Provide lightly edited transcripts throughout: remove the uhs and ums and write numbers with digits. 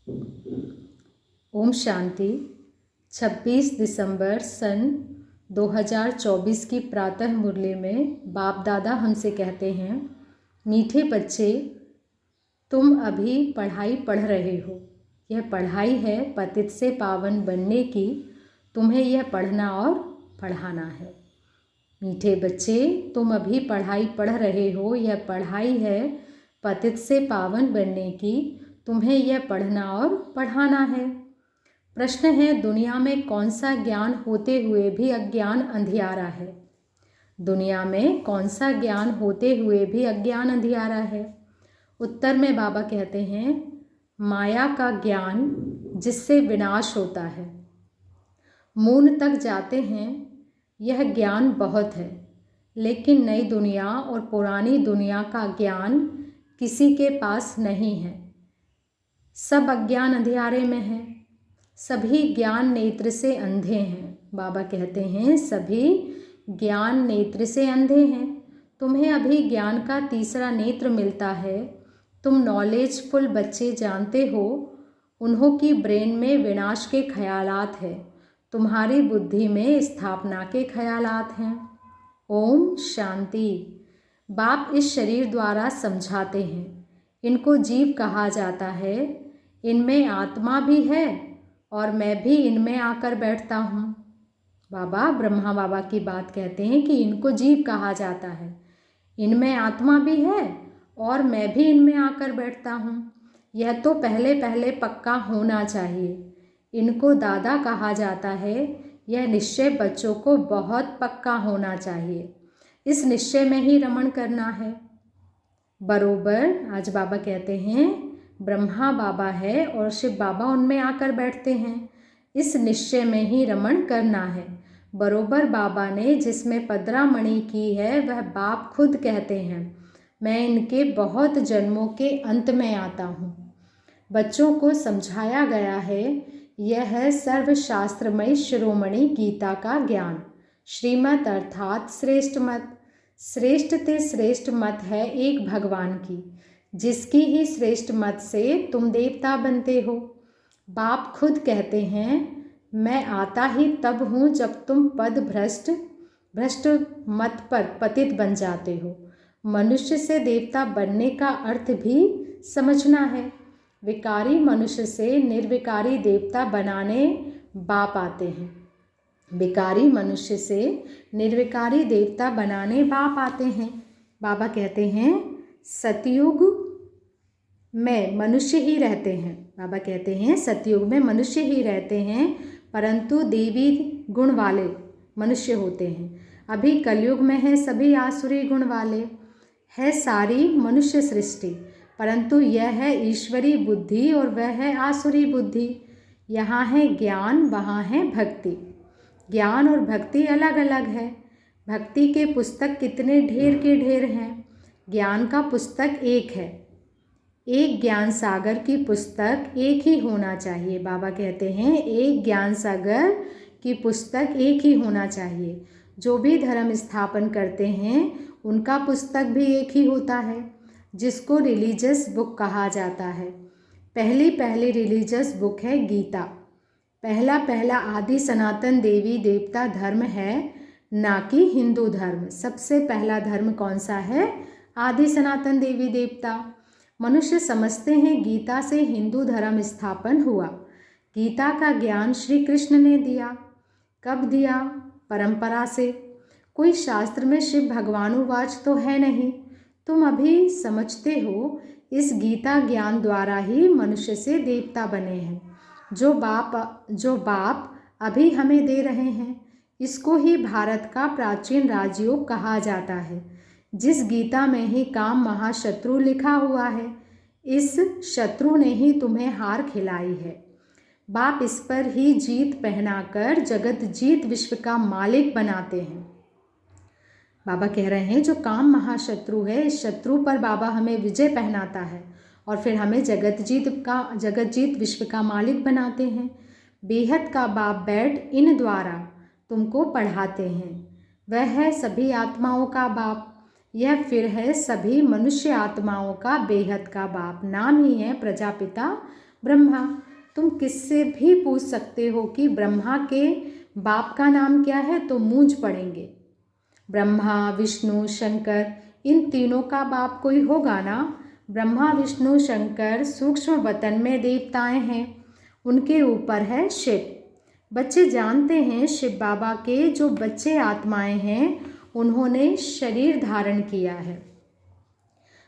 ओम शांति। 26 दिसंबर सन 2024 की प्रातः मुरली में बाप दादा हमसे कहते हैं, मीठे बच्चे, तुम अभी पढ़ाई पढ़ रहे हो। यह पढ़ाई है पतित से पावन बनने की। तुम्हें यह पढ़ना और पढ़ाना है। मीठे बच्चे, तुम अभी पढ़ाई पढ़ रहे हो। यह पढ़ाई है पतित से पावन बनने की। तुम्हें यह पढ़ना और पढ़ाना है। प्रश्न है, दुनिया में कौन सा ज्ञान होते हुए भी अज्ञान अंधियारा है? दुनिया में कौन सा ज्ञान होते हुए भी अज्ञान अंधियारा है? उत्तर में बाबा कहते हैं, माया का ज्ञान जिससे विनाश होता है। मून तक जाते हैं, यह ज्ञान बहुत है। लेकिन नई दुनिया और पुरानी दुनिया का ज्ञान किसी के पास नहीं है। सब अज्ञान अंधियारे में है। सभी ज्ञान नेत्र से अंधे हैं। बाबा कहते हैं, सभी ज्ञान नेत्र से अंधे हैं। तुम्हें अभी ज्ञान का तीसरा नेत्र मिलता है। तुम नॉलेजफुल बच्चे जानते हो, उन्हों की ब्रेन में विनाश के ख्यालात है। तुम्हारी बुद्धि में स्थापना के ख्यालात हैं। ओम शांति। बाप इस शरीर द्वारा समझाते हैं। इनको जीव कहा जाता है। इनमें आत्मा भी है और मैं भी इनमें आकर बैठता हूँ। बाबा ब्रह्मा बाबा की बात कहते हैं कि इनको जीव कहा जाता है। इनमें आत्मा भी है और मैं भी इनमें आकर बैठता हूँ। यह तो पहले पहले पक्का होना चाहिए। इनको दादा कहा जाता है। यह निश्चय बच्चों को बहुत पक्का होना चाहिए। इस निश्चय में ही रमण करना है। बरोबर आज बाबा कहते हैं, ब्रह्मा बाबा है और शिव बाबा उनमें आकर बैठते हैं। इस निश्चय में ही रमण करना है। बरोबर बाबा ने जिसमें पदरामणि की है, वह बाप खुद कहते हैं, मैं इनके बहुत जन्मों के अंत में आता हूँ। बच्चों को समझाया गया है, यह है सर्वशास्त्रमयी शिरोमणि गीता का ज्ञान। श्रीमत अर्थात श्रेष्ठ मत। श्रेष्ठ ते श्रेष्ठ मत है एक भगवान की, जिसकी ही श्रेष्ठ मत से तुम देवता बनते हो। बाप खुद कहते हैं, मैं आता ही तब हूँ जब तुम पद भ्रष्ट मत पर पतित बन जाते हो। मनुष्य से देवता बनने का अर्थ भी समझना है। विकारी मनुष्य से निर्विकारी देवता बनाने बाप आते हैं। विकारी मनुष्य से निर्विकारी देवता बनाने बाप आते हैं। बाबा कहते हैं, सतयुग में मनुष्य ही रहते हैं। बाबा कहते हैं, सतयुग में मनुष्य ही रहते हैं, परंतु देवी गुण वाले मनुष्य होते हैं। अभी कलयुग में है सभी आसुरी गुण वाले। है सारी मनुष्य सृष्टि, परंतु यह है ईश्वरी बुद्धि और वह है आसुरी बुद्धि। यहाँ है ज्ञान, वहाँ है भक्ति। ज्ञान और भक्ति अलग अलग है। भक्ति के पुस्तक कितने ढेर के ढेर हैं। ज्ञान का पुस्तक एक है। एक ज्ञान सागर की पुस्तक एक ही होना चाहिए। बाबा कहते हैं, एक ज्ञान सागर की पुस्तक एक ही होना चाहिए। जो भी धर्म स्थापन करते हैं, उनका पुस्तक भी एक ही होता है, जिसको रिलीजियस बुक कहा जाता है। पहली रिलीजियस बुक है गीता। पहला आदि सनातन देवी देवता धर्म है, ना कि हिंदू धर्म। सबसे पहला धर्म कौन सा है? आदि सनातन देवी देवता। मनुष्य समझते हैं गीता से हिंदू धर्म स्थापन हुआ। गीता का ज्ञान श्री कृष्ण ने दिया। कब दिया? परंपरा से। कोई शास्त्र में शिव भगवानुवाच तो है नहीं। तुम अभी समझते हो, इस गीता ज्ञान द्वारा ही मनुष्य से देवता बने हैं। जो बाप अभी हमें दे रहे हैं, इसको ही भारत का प्राचीन राजयोग कहा जाता है। जिस गीता में ही काम महाशत्रु लिखा हुआ है, इस शत्रु ने ही तुम्हें हार खिलाई है। बाप इस पर ही जीत पहनाकर जगत जीत विश्व का मालिक बनाते हैं। बाबा कह रहे हैं, जो काम महाशत्रु है, इस शत्रु पर बाबा हमें विजय पहनाता है और फिर हमें जगत जीत विश्व का मालिक बनाते हैं। बेहद का बाप बैठ इन द्वारा तुमको पढ़ाते हैं। वह है सभी आत्माओं का बाप। यह फिर है सभी मनुष्य आत्माओं का बेहद का बाप। नाम ही है प्रजापिता ब्रह्मा। तुम किससे भी पूछ सकते हो कि ब्रह्मा के बाप का नाम क्या है तो मूंझ पड़ेंगे। ब्रह्मा, विष्णु, शंकर, इन तीनों का बाप कोई होगा ना। ब्रह्मा, विष्णु, शंकर सूक्ष्म वतन में देवताएं हैं, उनके ऊपर है शिव। बच्चे जानते हैं शिव बाबा के जो बच्चे आत्माएं हैं उन्होंने शरीर धारण किया है।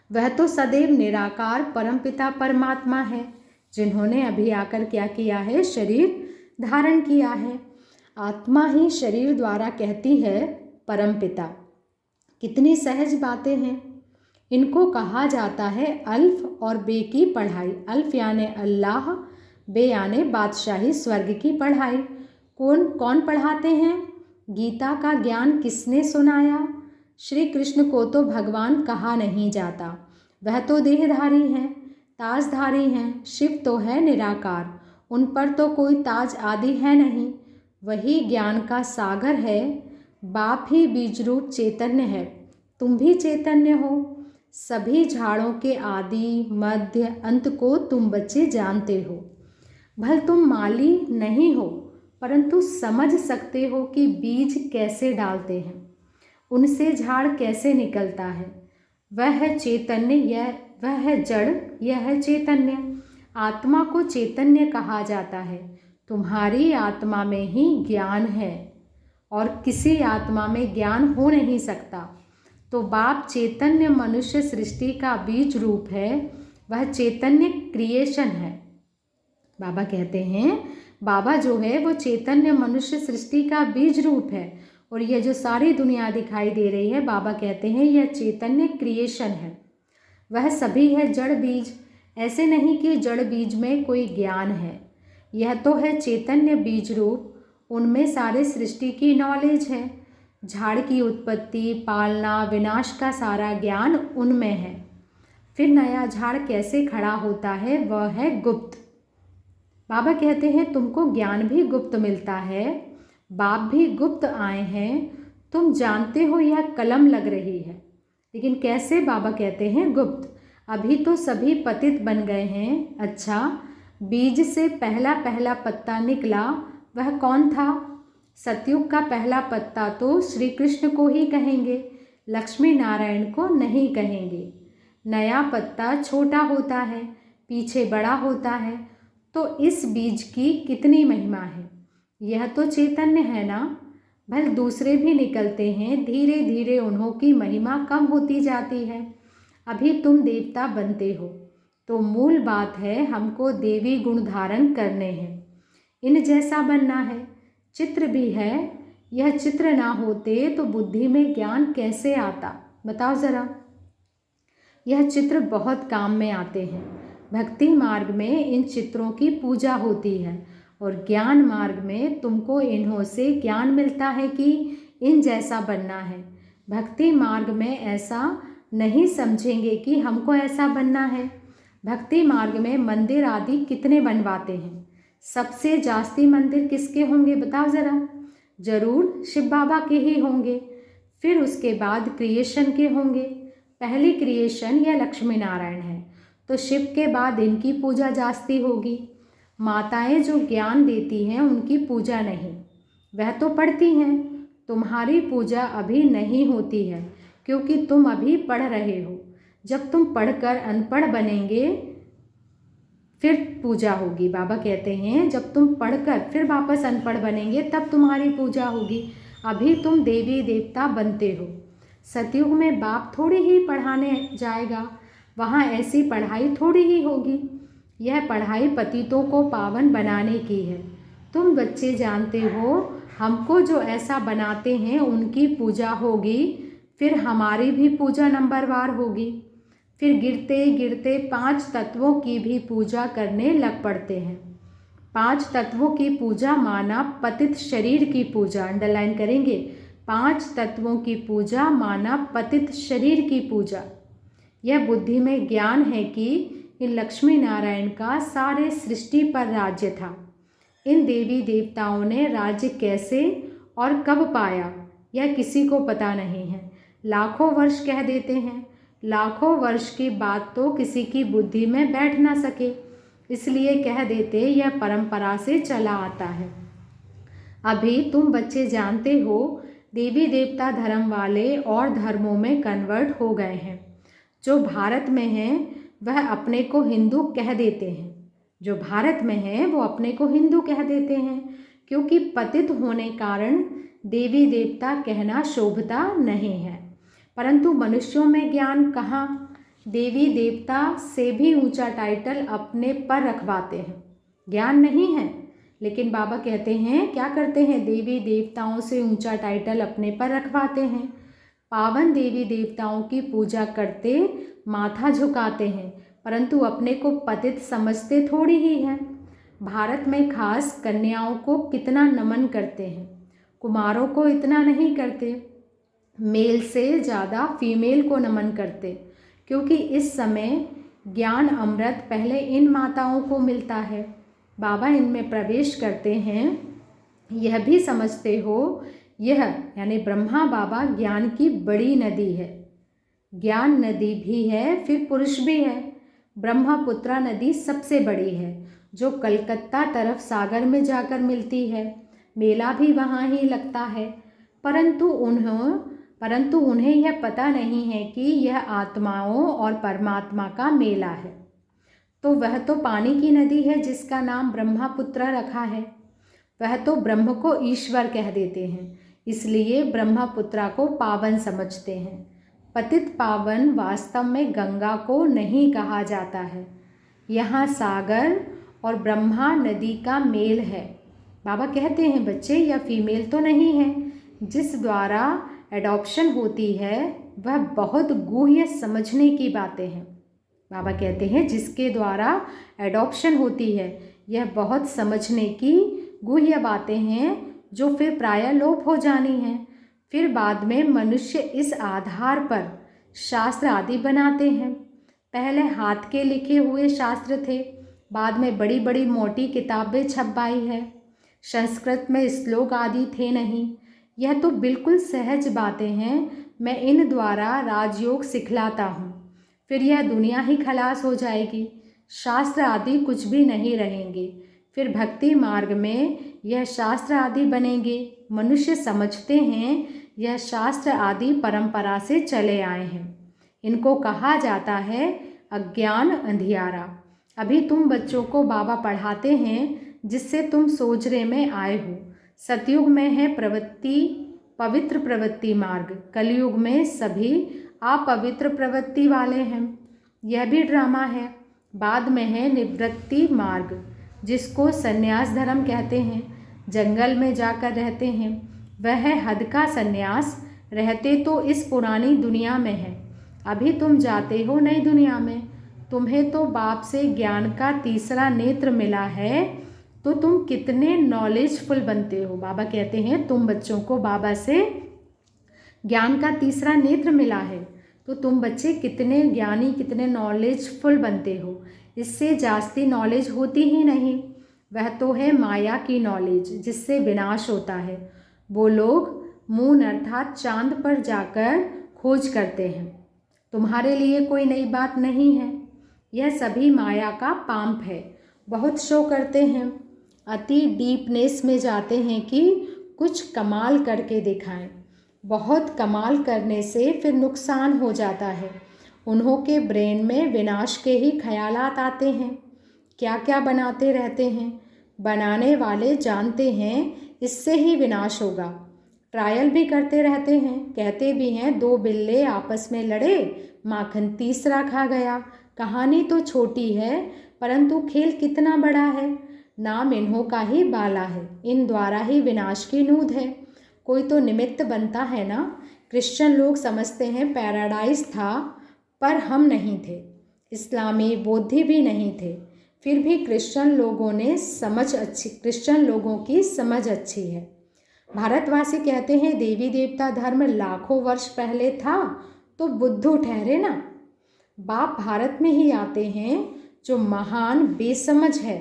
वह तो सदैव निराकार परमपिता परमात्मा है, जिन्होंने अभी आकर क्या किया है, शरीर धारण किया है। आत्मा ही शरीर द्वारा कहती है परमपिता। कितनी सहज बातें हैं। इनको कहा जाता है अल्फ और बे की पढ़ाई। अल्फ यानी अल्लाह, बे यानी बादशाही स्वर्ग की पढ़ाई। कौन कौन पढ़ाते हैं? गीता का ज्ञान किसने सुनाया? श्री कृष्ण को तो भगवान कहा नहीं जाता, वह तो देहधारी हैं, ताजधारी हैं। शिव तो है निराकार, उन पर तो कोई ताज आदि है नहीं। वही ज्ञान का सागर है। बाप ही बीज रूप चैतन्य है, तुम भी चैतन्य हो। सभी झाड़ों के आदि मध्य अंत को तुम बच्चे जानते हो। भल तुम माली नहीं हो, परंतु समझ सकते हो कि बीज कैसे डालते हैं, उनसे झाड़ कैसे निकलता है। वह है चैतन्य, वह है जड़, यह है चैतन्य। आत्मा को चैतन्य कहा जाता है। तुम्हारी आत्मा में ही ज्ञान है और किसी आत्मा में ज्ञान हो नहीं सकता। तो बाप चैतन्य मनुष्य सृष्टि का बीज रूप है, वह चैतन्य क्रिएशन है। बाबा कहते हैं बाबा जो है वो चैतन्य मनुष्य सृष्टि का बीज रूप है, और यह जो सारी दुनिया दिखाई दे रही है बाबा कहते हैं यह चैतन्य क्रिएशन है। वह सभी है जड़ बीज। ऐसे नहीं कि जड़ बीज में कोई ज्ञान है, यह तो है चैतन्य बीज रूप, उनमें सारे सृष्टि की नॉलेज है। झाड़ की उत्पत्ति, पालना, विनाश का सारा ज्ञान उनमें है। फिर नया झाड़ कैसे खड़ा होता है वह है गुप्त। बाबा कहते हैं तुमको ज्ञान भी गुप्त मिलता है, बाप भी गुप्त आए हैं। तुम जानते हो यह कलम लग रही है, लेकिन कैसे? बाबा कहते हैं गुप्त। अभी तो सभी पतित बन गए हैं। अच्छा, बीज से पहला पहला पत्ता निकला, वह कौन था? सतयुग का पहला पत्ता तो श्री कृष्ण को ही कहेंगे, लक्ष्मी नारायण को नहीं कहेंगे। नया पत्ता छोटा होता है, पीछे बड़ा होता है। तो इस बीज की कितनी महिमा है। यह तो चैतन्य है ना। भल दूसरे भी निकलते हैं, धीरे धीरे उन्हों की महिमा कम होती जाती है। अभी तुम देवता बनते हो, तो मूल बात है हमको देवी गुण धारण करने हैं, इन जैसा बनना है। चित्र भी है, यह चित्र ना होते तो बुद्धि में ज्ञान कैसे आता? बताओ ज़रा। यह चित्र बहुत काम में आते हैं। भक्ति मार्ग में इन चित्रों की पूजा होती है, और ज्ञान मार्ग में तुमको इन्हों से ज्ञान मिलता है कि इन जैसा बनना है। भक्ति मार्ग में ऐसा नहीं समझेंगे कि हमको ऐसा बनना है। भक्ति मार्ग में मंदिर आदि कितने बनवाते हैं? सबसे जास्ती मंदिर किसके होंगे बताओ ज़रा? जरूर शिव बाबा के ही होंगे। फिर उसके बाद क्रिएशन के होंगे। पहली क्रिएशन या लक्ष्मी नारायण है, तो शिव के बाद इनकी पूजा जास्ती होगी। माताएं जो ज्ञान देती हैं उनकी पूजा नहीं, वह तो पढ़ती हैं। तुम्हारी पूजा अभी नहीं होती है क्योंकि तुम अभी पढ़ रहे हो। जब तुम पढ़कर अनपढ़ बनेंगे फिर पूजा होगी। बाबा कहते हैं जब तुम पढ़कर फिर वापस अनपढ़ बनेंगे तब तुम्हारी पूजा होगी। अभी तुम देवी देवता बनते हो। सतयुग में बाप थोड़ी ही पढ़ाने जाएगा, वहाँ ऐसी पढ़ाई थोड़ी ही होगी। यह पढ़ाई पतितों को पावन बनाने की है। तुम बच्चे जानते हो हमको जो ऐसा बनाते हैं उनकी पूजा होगी, फिर हमारी भी पूजा नंबरवार होगी। फिर गिरते गिरते 5 तत्वों की भी पूजा करने लग पड़ते हैं। 5 तत्वों की पूजा माना पतित शरीर की पूजा, अंडरलाइन करेंगे। 5 तत्वों की पूजा माना पतित शरीर की पूजा। यह बुद्धि में ज्ञान है कि इन लक्ष्मी नारायण का सारे सृष्टि पर राज्य था। इन देवी देवताओं ने राज्य कैसे और कब पाया यह किसी को पता नहीं है। लाखों वर्ष कह देते हैं, लाखों वर्ष की बात तो किसी की बुद्धि में बैठ ना सके। इसलिए कह देते यह परंपरा से चला आता है। अभी तुम बच्चे जानते हो देवी देवता धर्म वाले और धर्मों में कन्वर्ट हो गए हैं। जो भारत में हैं वह अपने को हिंदू कह देते हैं, जो भारत में है वो अपने को हिंदू कह देते हैं, क्योंकि पतित होने कारण देवी देवता कहना शोभता नहीं है। परंतु मनुष्यों में ज्ञान कहाँ, देवी देवता से भी ऊंचा टाइटल अपने पर रखवाते हैं। ज्ञान नहीं है, लेकिन बाबा कहते हैं क्या करते हैं, देवी देवताओं से ऊंचा टाइटल अपने पर रखवाते हैं। पावन देवी देवताओं की पूजा करते माथा झुकाते हैं, परंतु अपने को पतित समझते थोड़ी ही हैं। भारत में खास कन्याओं को कितना नमन करते हैं, कुमारों को इतना नहीं करते। मेल से ज़्यादा फीमेल को नमन करते, क्योंकि इस समय ज्ञान अमृत पहले इन माताओं को मिलता है। बाबा इनमें प्रवेश करते हैं। यह भी समझते हो यह यानी ब्रह्मा बाबा ज्ञान की बड़ी नदी है। ज्ञान नदी भी है, फिर पुरुष भी है। ब्रह्मपुत्रा नदी सबसे बड़ी है, जो कलकत्ता तरफ सागर में जाकर मिलती है। मेला भी वहाँ ही लगता है, परंतु उन्हें यह पता नहीं है कि यह आत्माओं और परमात्मा का मेला है। तो वह तो पानी की नदी है जिसका नाम ब्रह्मपुत्रा रखा है। वह तो ब्रह्म को ईश्वर कह देते हैं, इसलिए ब्रह्मपुत्रा को पावन समझते हैं। पतित पावन वास्तव में गंगा को नहीं कहा जाता है। यहाँ सागर और ब्रह्मा नदी का मेल है। बाबा कहते हैं बच्चे यह फीमेल तो नहीं है। जिस द्वारा एडॉप्शन होती है वह बहुत गूढ़ समझने की बातें हैं। बाबा कहते हैं जिसके द्वारा एडॉप्शन होती है यह बहुत समझने की गूढ़ बातें हैं, जो फिर प्रायः लोप हो जानी हैं। फिर बाद में मनुष्य इस आधार पर शास्त्र आदि बनाते हैं। पहले हाथ के लिखे हुए शास्त्र थे, बाद में बड़ी बड़ी मोटी किताबें छपवाई है। संस्कृत में श्लोक आदि थे नहीं। यह तो बिल्कुल सहज बातें हैं। मैं इन द्वारा राजयोग सिखलाता हूँ, फिर यह दुनिया ही खलास हो जाएगी। शास्त्र आदि कुछ भी नहीं रहेंगे। फिर भक्ति मार्ग में यह शास्त्र आदि बनेंगे। मनुष्य समझते हैं यह शास्त्र आदि परंपरा से चले आए हैं। इनको कहा जाता है अज्ञान अंधियारा। अभी तुम बच्चों को बाबा पढ़ाते हैं जिससे तुम सोचने में आए हो। सतयुग में है प्रवृत्ति, पवित्र प्रवृत्ति मार्ग। कलयुग में सभी अपवित्र प्रवृत्ति वाले हैं। यह भी ड्रामा है। बाद में है निवृत्ति मार्ग, जिसको संन्यास धर्म कहते हैं। जंगल में जाकर रहते हैं, वह है हद का संन्यास। रहते तो इस पुरानी दुनिया में है, अभी तुम जाते हो नई दुनिया में। तुम्हें तो बाप से ज्ञान का तीसरा नेत्र मिला है, तो तुम कितने नॉलेजफुल बनते हो। बाबा कहते हैं तुम बच्चों को बाबा से ज्ञान का तीसरा नेत्र मिला है, तो तुम बच्चे कितने ज्ञानी, कितने नॉलेजफुल बनते हो। इससे जास्ती नॉलेज होती ही नहीं। वह तो है माया की नॉलेज, जिससे विनाश होता है। वो लोग मून अर्थात चांद पर जाकर खोज करते हैं। तुम्हारे लिए कोई नई बात नहीं है। यह सभी माया का पांप है। बहुत शो करते हैं, अति डीपनेस में जाते हैं कि कुछ कमाल करके दिखाएं। बहुत कमाल करने से फिर नुकसान हो जाता है। उन्हों के ब्रेन में विनाश के ही ख्यालात आते हैं। क्या क्या बनाते रहते हैं। बनाने वाले जानते हैं इससे ही विनाश होगा। ट्रायल भी करते रहते हैं। कहते भी हैं 2 बिल्ले आपस में लड़े, माखन तीसरा खा गया। कहानी तो छोटी है, परंतु खेल कितना बड़ा है। नाम इन्हों का ही बाला है। इन द्वारा ही विनाश की नूद है। कोई तो निमित्त बनता है ना। क्रिश्चियन लोग समझते हैं पैराडाइज था, पर हम नहीं थे। इस्लामी बौद्धी भी नहीं थे। फिर भी क्रिश्चियन लोगों की समझ अच्छी है। भारतवासी कहते हैं देवी देवता धर्म लाखों वर्ष पहले था, तो बुद्धू ठहरे ना। बाप भारत में ही आते हैं। जो महान बेसमझ है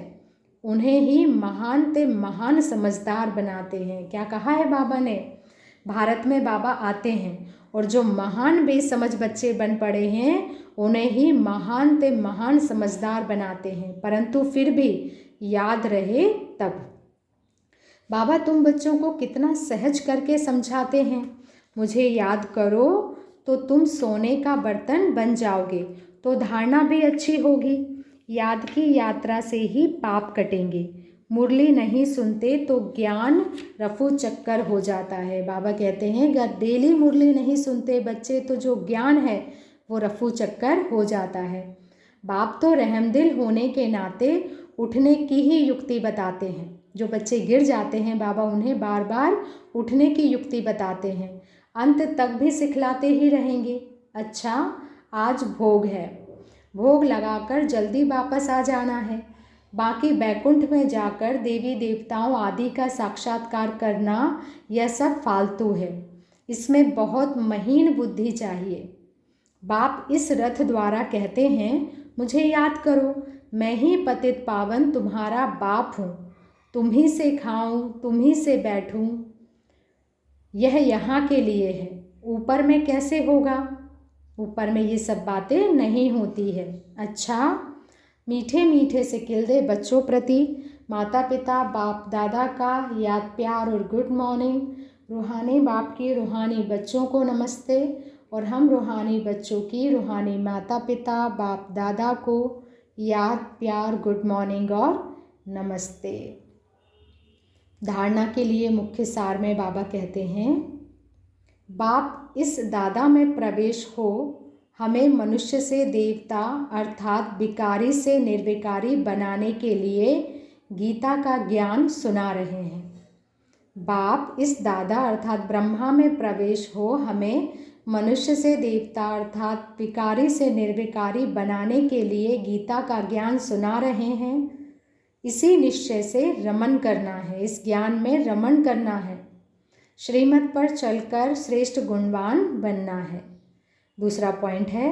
उन्हें ही महान ते महान समझदार बनाते हैं। क्या कहा है बाबा ने। भारत में बाबा आते हैं और जो महान बेसमझ बच्चे बन पड़े हैं उन्हें ही महान ते महान समझदार बनाते हैं, परंतु फिर भी याद रहे तब। बाबा तुम बच्चों को कितना सहज करके समझाते हैं। मुझे याद करो तो तुम सोने का बर्तन बन जाओगे, तो धारणा भी अच्छी होगी। याद की यात्रा से ही पाप कटेंगे। मुरली नहीं सुनते तो ज्ञान रफू चक्कर हो जाता है। बाबा कहते हैं अगर डेली मुरली नहीं सुनते बच्चे तो जो ज्ञान है वो रफू चक्कर हो जाता है। बाप तो रहमदिल होने के नाते उठने की ही युक्ति बताते हैं। जो बच्चे गिर जाते हैं बाबा उन्हें बार बार उठने की युक्ति बताते हैं, अंत तक भी सिखलाते ही रहेंगे। अच्छा आज भोग है, भोग लगाकर जल्दी वापस आ जाना है। बाकी बैकुंठ में जाकर देवी देवताओं आदि का साक्षात्कार करना यह सब फालतू है, इसमें बहुत महीन बुद्धि चाहिए। बाप इस रथ द्वारा कहते हैं मुझे याद करो, मैं ही पतित पावन तुम्हारा बाप हूँ, तुम ही से खाऊं तुम ही से बैठूं, यह यहाँ के लिए है, ऊपर में कैसे होगा। ऊपर में ये सब बातें नहीं होती है। अच्छा मीठे मीठे से किल्दे बच्चों प्रति माता पिता बाप दादा का याद प्यार और गुड मॉर्निंग। रूहानी बाप की रूहानी बच्चों को नमस्ते, और हम रूहानी बच्चों की रूहानी माता पिता बाप दादा को याद प्यार गुड मॉर्निंग और नमस्ते। धारणा के लिए मुख्य सार में बाबा कहते हैं बाप इस दादा में प्रवेश हो हमें मनुष्य से देवता अर्थात विकारी से निर्विकारी बनाने के लिए गीता का ज्ञान सुना रहे हैं। बाप इस दादा अर्थात ब्रह्मा में प्रवेश हो हमें मनुष्य से देवता अर्थात विकारी से निर्विकारी बनाने के लिए गीता का ज्ञान सुना रहे हैं। इसी निश्चय से रमन करना है, इस ज्ञान में रमन करना है। श्रीमत पर चलकर श्रेष्ठ गुणवान बनना है। दूसरा पॉइंट है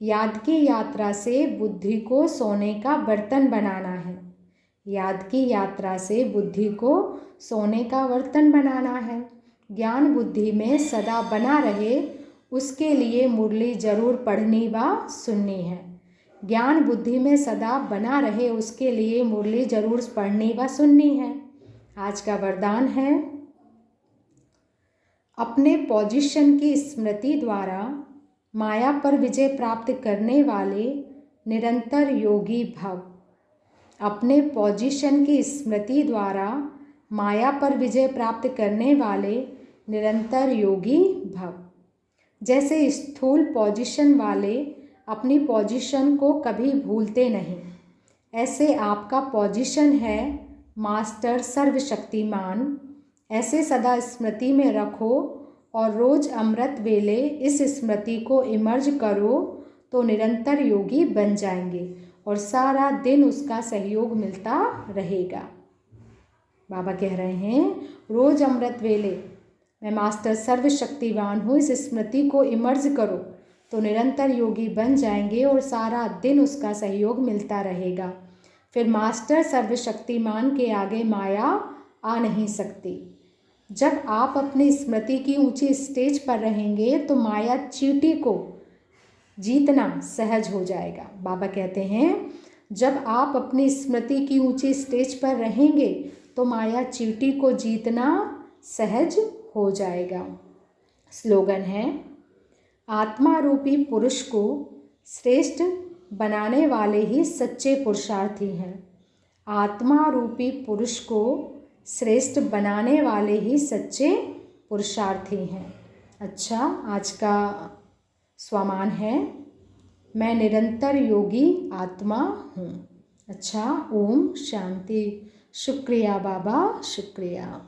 याद की यात्रा से बुद्धि को सोने का बर्तन बनाना है। याद की यात्रा से बुद्धि को सोने का बर्तन बनाना है। ज्ञान बुद्धि में सदा बना रहे उसके लिए मुरली जरूर पढ़नी व सुननी है। ज्ञान बुद्धि में सदा बना रहे उसके लिए मुरली जरूर पढ़नी व सुननी है। आज का वरदान है अपने पोजीशन की स्मृति द्वारा माया पर विजय प्राप्त करने वाले निरंतर योगी भव। अपने पोजीशन की स्मृति द्वारा माया पर विजय प्राप्त करने वाले निरंतर योगी भव। जैसे स्थूल पोजीशन वाले अपनी पोजीशन को कभी भूलते नहीं, ऐसे आपका पोजीशन है मास्टर सर्वशक्तिमान। ऐसे सदा स्मृति में रखो और रोज अमृत वेले इस स्मृति को इमर्ज करो तो निरंतर योगी बन जाएंगे और सारा दिन उसका सहयोग मिलता रहेगा। बाबा कह रहे हैं रोज अमृत वेले मैं मास्टर सर्वशक्तिवान हूँ, इस स्मृति को इमर्ज करो तो निरंतर योगी बन जाएंगे और सारा दिन उसका सहयोग मिलता रहेगा। फिर मास्टर सर्वशक्तिमान के आगे माया आ नहीं सकती। जब आप अपनी स्मृति की ऊंची स्टेज पर रहेंगे तो माया चींटी को जीतना सहज हो जाएगा। बाबा कहते हैं जब आप अपनी स्मृति की ऊंची स्टेज पर रहेंगे तो माया चींटी को जीतना सहज हो जाएगा। स्लोगन है आत्मा रूपी पुरुष को श्रेष्ठ बनाने वाले ही सच्चे पुरुषार्थी हैं। आत्मा रूपी पुरुष को श्रेष्ठ बनाने वाले ही सच्चे पुरुषार्थी हैं। अच्छा आज का स्वमान है मैं निरंतर योगी आत्मा हूँ। अच्छा ओम शांति। शुक्रिया बाबा, शुक्रिया।